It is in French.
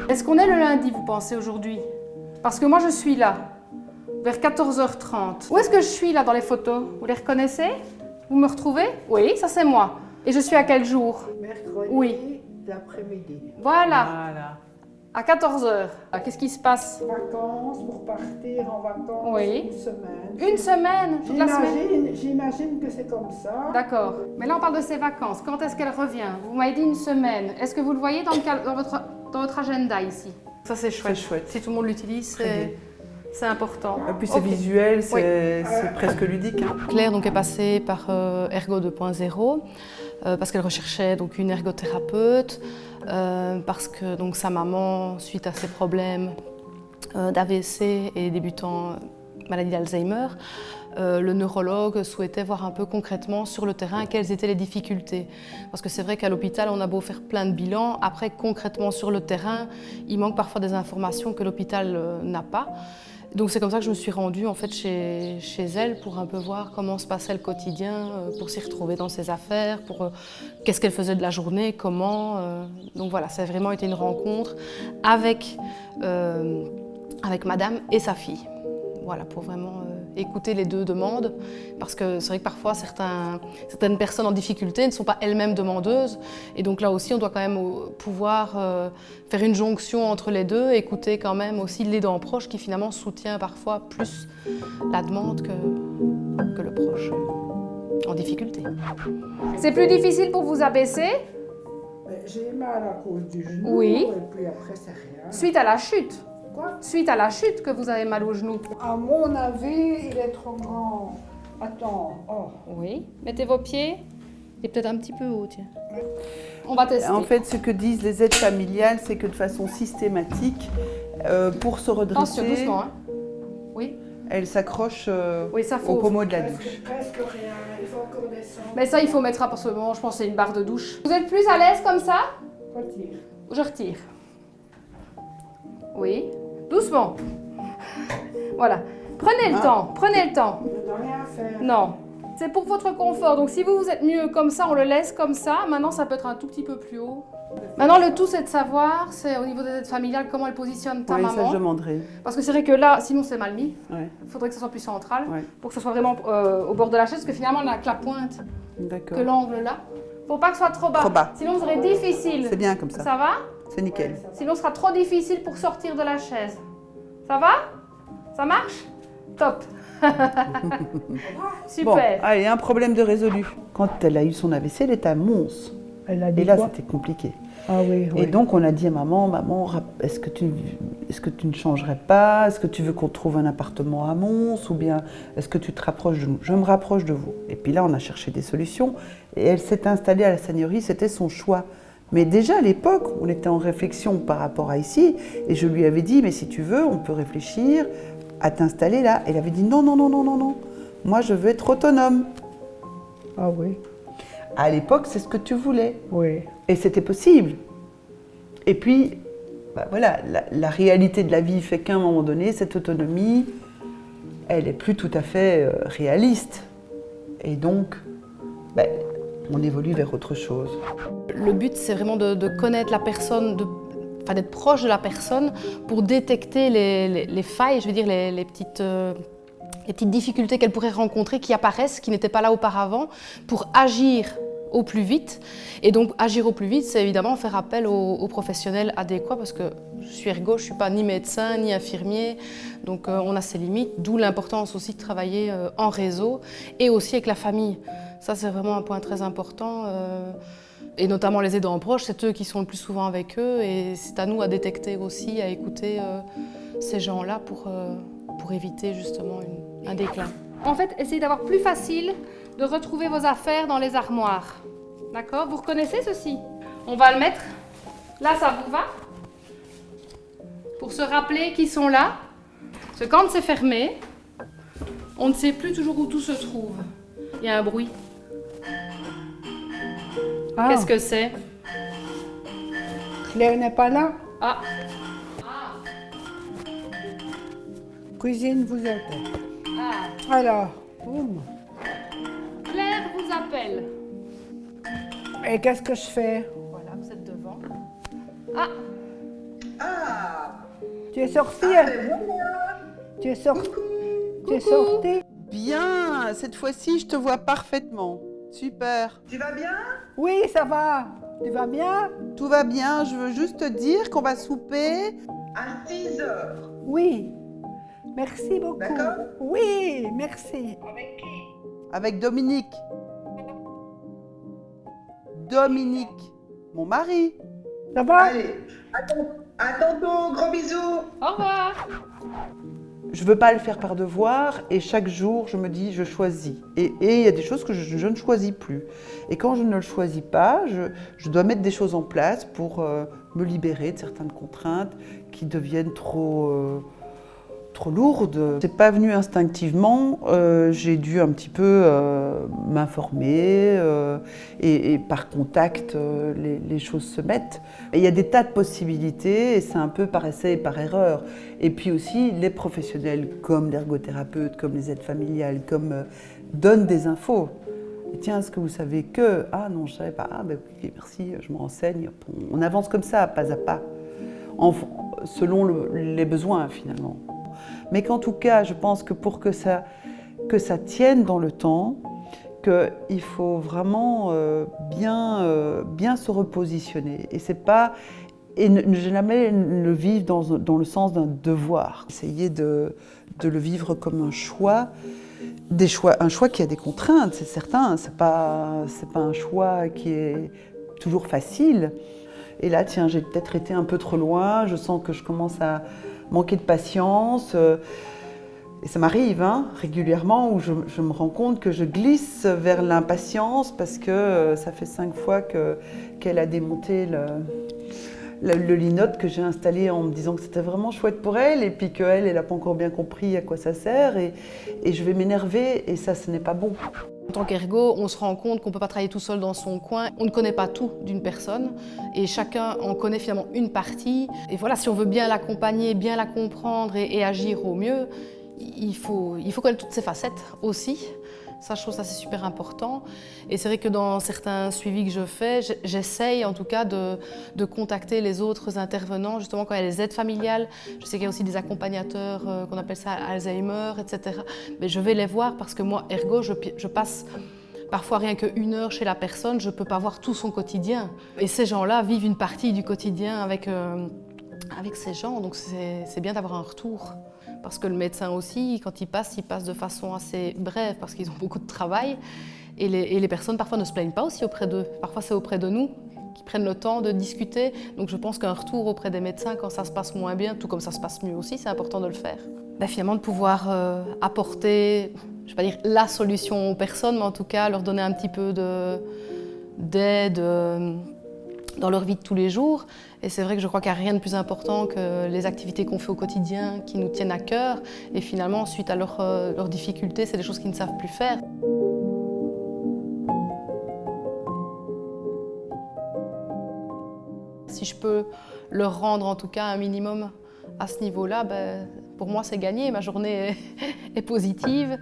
Est-ce qu'on est le lundi, vous pensez, aujourd'hui? Parce que moi, je suis là, vers 14h30. Où est-ce que je suis, là, dans les photos? Vous les reconnaissez? Vous me retrouvez? Oui, ça, c'est moi. Et je suis à quel jour? Mercredi, oui, l'après-midi. Voilà, Voilà. à 14h. Qu'est-ce qui se passe? Vacances, pour partir en vacances Oui. une semaine. Une semaine? Toute la semaine? J'imagine que c'est comme ça. D'accord. Mais là, on parle de ses vacances. Quand est-ce qu'elle revient? Vous m'avez dit une semaine. Est-ce que vous le voyez dans votre agenda ici? Ça, c'est chouette. C'est chouette. Si tout le monde l'utilise, c'est important. Et puis c'est visuel, c'est presque ludique. Hein. Claire donc, est passée par Ergo 2.0 parce qu'elle recherchait donc, une ergothérapeute, parce que donc, sa maman, suite à ses problèmes d'AVC et débutant maladie d'Alzheimer, le neurologue souhaitait voir un peu concrètement sur le terrain quelles étaient les difficultés. Parce que c'est vrai qu'à l'hôpital, on a beau faire plein de bilans, après concrètement sur le terrain, il manque parfois des informations que l'hôpital n'a pas. Donc c'est comme ça que je me suis rendue en fait chez elle pour un peu voir comment se passait le quotidien, pour s'y retrouver dans ses affaires, pour qu'est-ce qu'elle faisait de la journée, comment. Donc voilà, ça a vraiment été une rencontre avec madame et sa fille. Voilà, pour vraiment écouter les deux demandes, parce que c'est vrai que parfois certaines personnes en difficulté ne sont pas elles-mêmes demandeuses, et donc là aussi on doit quand même pouvoir faire une jonction entre les deux, écouter quand même aussi l'aidant proche qui finalement soutient parfois plus la demande que le proche en difficulté. C'est plus difficile pour vous abaisser? J'ai mal à cause du genou, Oui. et puis après c'est rien. Suite à la chute? Quoi? Suite à la chute que vous avez mal au genou? À mon avis, il est trop grand. Attends, oh. Oui. Mettez vos pieds. Et peut-être un petit peu haut, tiens. On va tester. En fait, ce que disent les aides familiales, c'est que de façon systématique, pour se Attention, redresser, doucement, hein. Oui. elle s'accroche Oui, ça faut. au pommeau de la douche. Presque rien, il faut encore descendre. Mais ça, il faut mettre à pour ce moment, je pense que c'est une barre de douche. Vous êtes plus à l'aise comme ça? Retire. Je retire. Oui. Doucement. Voilà. Prenez le temps, prenez le temps. Je ne dois rien faire. Non. C'est pour votre confort. Donc si vous êtes mieux comme ça, on le laisse comme ça. Maintenant, ça peut être un tout petit peu plus haut. Maintenant, le tout, c'est de savoir, c'est au niveau des aides familiales, comment elle positionne ta Oui, maman. ça je demanderai. Parce que c'est vrai que là, sinon c'est mal mis. Ouais. Il faudrait que ça soit plus central, Ouais. pour que ce soit vraiment au bord de la chaise, parce que finalement, on n'a que la pointe, D'accord. que l'angle là. Faut pas que ce soit trop bas. Trop bas. Sinon, vous serez difficile. C'est bien comme ça. Ça va? C'est nickel. Sinon, ce sera trop difficile pour sortir de la chaise. Ça va? Ça marche? Top. Super. Bon, allez, un problème de résolu. Quand elle a eu son AVC, elle était à Mons. Elle a dit Et là, quoi? c'était compliqué. Ah oui, oui. Et donc, on a dit à maman, est-ce que tu ne changerais pas? Est-ce que tu veux qu'on trouve un appartement à Mons? Ou bien est-ce que tu te rapproches de nous? Je me rapproche de vous. Et puis là, on a cherché des solutions. Et elle s'est installée à la Seigneurie, c'était son choix. Mais déjà à l'époque, on était en réflexion par rapport à ici. Et je lui avais dit, mais si tu veux, on peut réfléchir à t'installer là. Elle avait dit, non, non, non, non, non, non. Moi, je veux être autonome. Ah oui, À l'époque, c'est ce que tu voulais. oui. Et c'était possible. Et puis, bah voilà, la réalité de la vie fait qu'à un moment donné, cette autonomie, elle n'est plus tout à fait réaliste. Et donc, bah, on évolue vers autre chose. Le but, c'est vraiment de connaître la personne, d'être proche de la personne pour détecter les failles, je veux dire les petites difficultés qu'elle pourrait rencontrer qui apparaissent, qui n'étaient pas là auparavant, pour agir au plus vite. Et donc agir au plus vite, c'est évidemment faire appel aux professionnels adéquats, parce que je suis ergo, je ne suis pas ni médecin ni infirmier, donc on a ses limites, d'où l'importance aussi de travailler en réseau et aussi avec la famille. Ça, c'est vraiment un point très important. Et notamment les aidants proches, c'est eux qui sont le plus souvent avec eux, et c'est à nous à détecter aussi, à écouter ces gens-là pour éviter justement un déclin. En fait, essayez d'avoir plus facile de retrouver vos affaires dans les armoires. D'accord? Vous reconnaissez ceci? On va le mettre. Là, ça vous va? Pour se rappeler qu'ils sont là. Parce que quand c'est fermé, on ne sait plus toujours où tout se trouve. Il y a un bruit. Ah, Qu'est-ce que c'est? Claire n'est pas là? Ah, Cuisine, vous êtes. ah. Alors, boum. Claire vous appelle. Et qu'est-ce que je fais? Voilà, vous êtes devant. Ah, Ah, Tu es sorti Ah, ben voilà. Tu es sorti Tu es sorti Bien, cette fois-ci, je te vois parfaitement. Super. Tu vas bien? Oui, ça va. Tu vas bien? Tout va bien, je veux juste te dire qu'on va souper. À 6 heures. Oui. Merci beaucoup. D'accord. Oui, merci. Avec Dominique. Dominique, mon mari. Ça va? Allez, à tantôt, gros bisous. Au revoir. Je veux pas le faire par devoir et chaque jour je me dis je choisis. Et il y a des choses que je ne choisis plus. Et quand je ne le choisis pas, je dois mettre des choses en place pour me libérer de certaines contraintes qui deviennent trop lourdes. C'est pas venu instinctivement, j'ai dû un petit peu m'informer et par contact les choses se mettent. Et il y a des tas de possibilités et c'est un peu par essai et par erreur. Et puis aussi les professionnels comme l'ergothérapeute, comme les aides familiales, donnent des infos. Et tiens, est-ce que vous savez que... Ah non, je ne savais pas. Ah ben oui, merci, je me renseigne. On avance comme ça, pas à pas, selon les besoins finalement. Mais qu'en tout cas, je pense que pour que ça tienne dans le temps, qu'il faut vraiment bien se repositionner. Et c'est pas... Et ne jamais le vivre dans le sens d'un devoir. Essayer de le vivre comme un choix. Un choix qui a des contraintes, c'est certain. C'est pas un choix qui est toujours facile. Et là, tiens, j'ai peut-être été un peu trop loin. Je sens que je commence à manquer de patience. Et ça m'arrive régulièrement où je me rends compte que je glisse vers l'impatience parce que ça fait 5 fois qu'elle a démonté le linotte que j'ai installé en me disant que c'était vraiment chouette pour elle et puis qu'elle n'a pas encore bien compris à quoi ça sert et je vais m'énerver et ça, ce n'est pas bon. En tant qu'ergo, on se rend compte qu'on ne peut pas travailler tout seul dans son coin. On ne connaît pas tout d'une personne et chacun en connaît finalement une partie. Et voilà, si on veut bien l'accompagner, bien la comprendre et agir au mieux, il faut connaître toutes ses facettes aussi. Ça, je trouve ça c'est super important. Et c'est vrai que dans certains suivis que je fais, j'essaye en tout cas de contacter les autres intervenants, justement quand il y a les aides familiales. Je sais qu'il y a aussi des accompagnateurs qu'on appelle ça Alzheimer, etc. Mais je vais les voir parce que moi, ergo, je passe parfois rien qu'1 heure chez la personne, je ne peux pas voir tout son quotidien. Et ces gens-là vivent une partie du quotidien avec ces gens, donc c'est bien d'avoir un retour. Parce que le médecin aussi, quand il passe de façon assez brève parce qu'ils ont beaucoup de travail. Et les personnes parfois ne se plaignent pas aussi auprès d'eux. Parfois c'est auprès de nous qui prennent le temps de discuter. Donc je pense qu'un retour auprès des médecins quand ça se passe moins bien, tout comme ça se passe mieux aussi, c'est important de le faire. Finalement de pouvoir apporter, je ne vais pas dire la solution aux personnes, mais en tout cas leur donner un petit peu d'aide dans leur vie de tous les jours. Et c'est vrai que je crois qu'il n'y a rien de plus important que les activités qu'on fait au quotidien, qui nous tiennent à cœur. Et finalement, suite à leurs difficultés, c'est des choses qu'ils ne savent plus faire. Si je peux leur rendre en tout cas un minimum à ce niveau-là, pour moi c'est gagné, ma journée est positive.